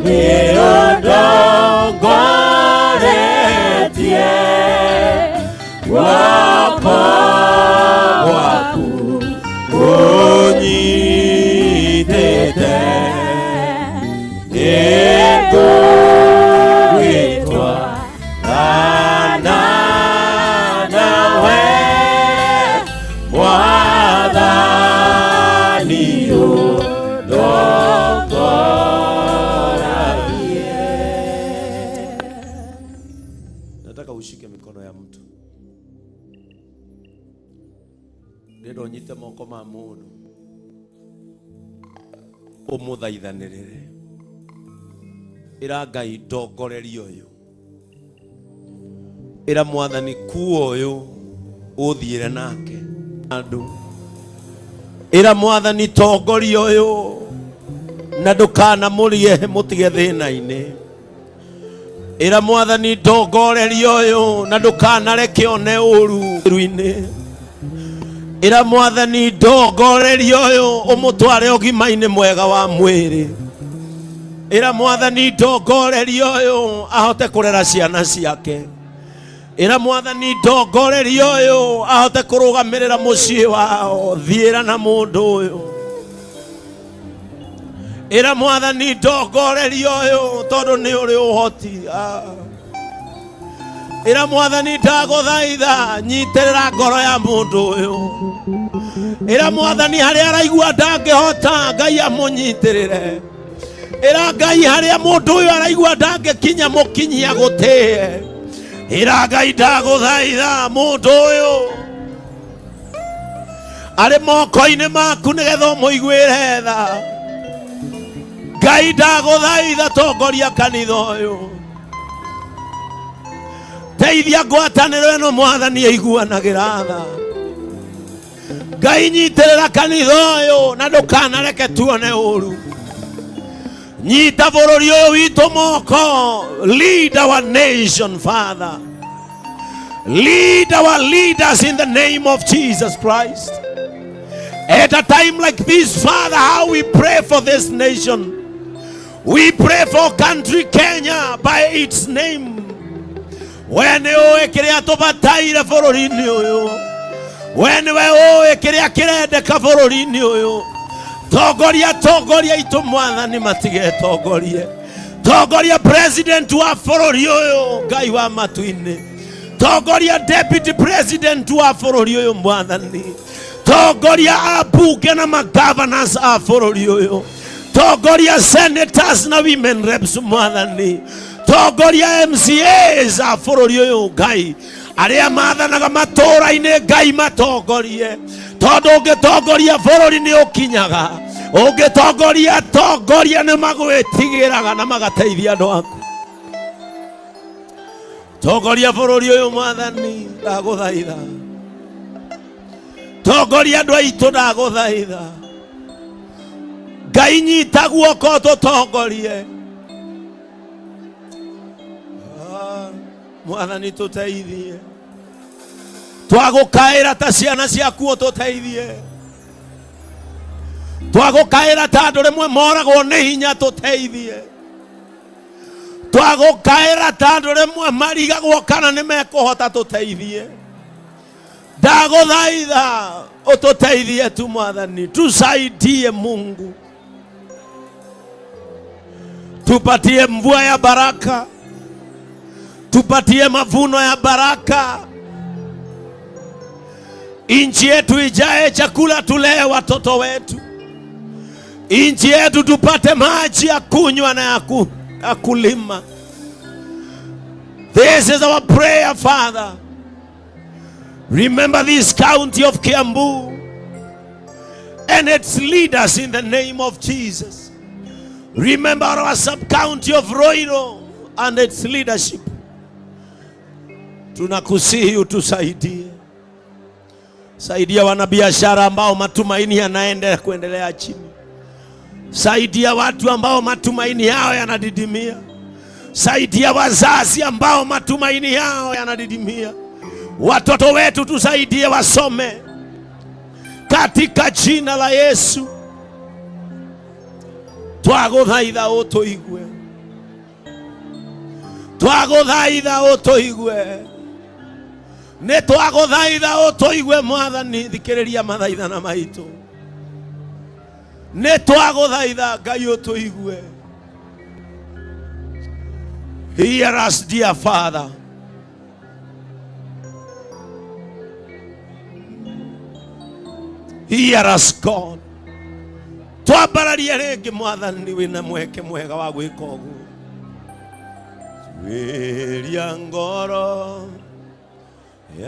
nĩũndongoretie guoko gwaku ũnyitĩte nĩngũgwĩtwa thana nawe Mwathani ũndongoragie. Nataka ushike mikono ya mtu. Ndio nyite moko ma mundu. Umuthaithanirire. Ira Ngai ndongorerio uyu. Ira Mwathani kuo uyu uthiire nake. Andu. Ira Mwathani tongorio uyu na ndukana murie mutige thina-ini. Ira Mwathani ndongorerio uyu na ndukana reke one uru ruine. Ira Mwathani ndongorerio uyu umutware ogima-ini mwega wa mwiri. Ira Mwathani ndongorerio uyu ahote kurera ciana ciake. Ira Mwathani ndongorerio uyu ahote kurugamirira mucii wao. Thiira na mundu uyu. Ira Mwathani ndongorerio uyu tondu ni uri uhoti. Ira Mwathani ndaguthaitha nyitirira ngoro ya mundu uyu. Ira Mwathani haria araigua ndangihota Ngai amunyitirire. Ira Ngai haria mundu uyu araigua ndangikinya mukinyia gutie. Ira Ngai ndaguthaitha mundu uyu ari moko-ini maku nigetha umuiguire tha. Ngai ndaguthaitha tongoria kanitha uyu. Teithia ngwatanĩro ĩno Mwathani aiguanagira tha. Ngai nyitirira kanitha uyu na ndukanareke tuone uru. Nyita bururi uyu witu moko. Lead our nation, Father. Lead our leaders in the name of Jesus Christ. At a time like this, Father, how we pray for this nation. We pray for country Kenya by its name. When we kiria tubataire bururi-ini uyu. When we kiria kirendeka bururi-ini uyu. Tongoria itu Mwathani matige tongorie. Tongoria president wa bururi uyu Ngai wa matu-ini. Tongoria deputy president wa bururi uyu Mwathani. Tongoria abunge na magovernors a bururi uyu. Tongoria senators na women reps Mwathani. Tongoria MCAs a bururi uyu Ngai. Aria mathanaga matura-ini Ngai matongorie. Tondu ungitongoria bururi ni ukinyaga. Ungitongoria ni magwitigiraga na magateithia andu aku. Tongoria bururi uyu Mwathani ndaguthaitha. Tongoria andu aitu ndaguthaitha. Ngai nyita guoko tutongorie. Mwathani tuteithie. Twagukaira ta ciana ciaku tuteithie. Twagukaira ta andu rimwe moragwo ni hinya tuteithie. Twagukaira ta andu rimwe marigagwo kana ni mekuhota tuteithie. Ndaguthaitha ututeithie tu Mwathani. Tusaidie Mungu. Tupatie mvua ya baraka. Tupatie mavuno ya baraka. Inchi yetu ijae chakula tulee watoto wetu. Inchi yetu tupate maji ya kunywa na ya kulima. This is our prayer, Father. Remember this county of Kiambu and its leaders in the name of Jesus. Remember our sub-county of Roiro and its leadership. Tunakusihi utusaidie. Saidia wanabiashara ambao matumaini yanaendelea kuendelea chini. Saidia watu ambao matumaini yao yanadidimia. Saidia wazazi ambao matumaini yao yanadidimia. Watoto wetu tusaidie wasome katika jina la Yesu. Twaguthaitha utuigue. twaguthaitha utuigue, ni twaguthaitha utuigue Mwathani. Thikiriria mathaithana maitu, ni twaguthaitha Ngai utuigue. Hear us, dear Father. Hear us, God. Twambararia ringi Mwathani, wina mweke mwega wa gwika uguo. Tuiria ngoro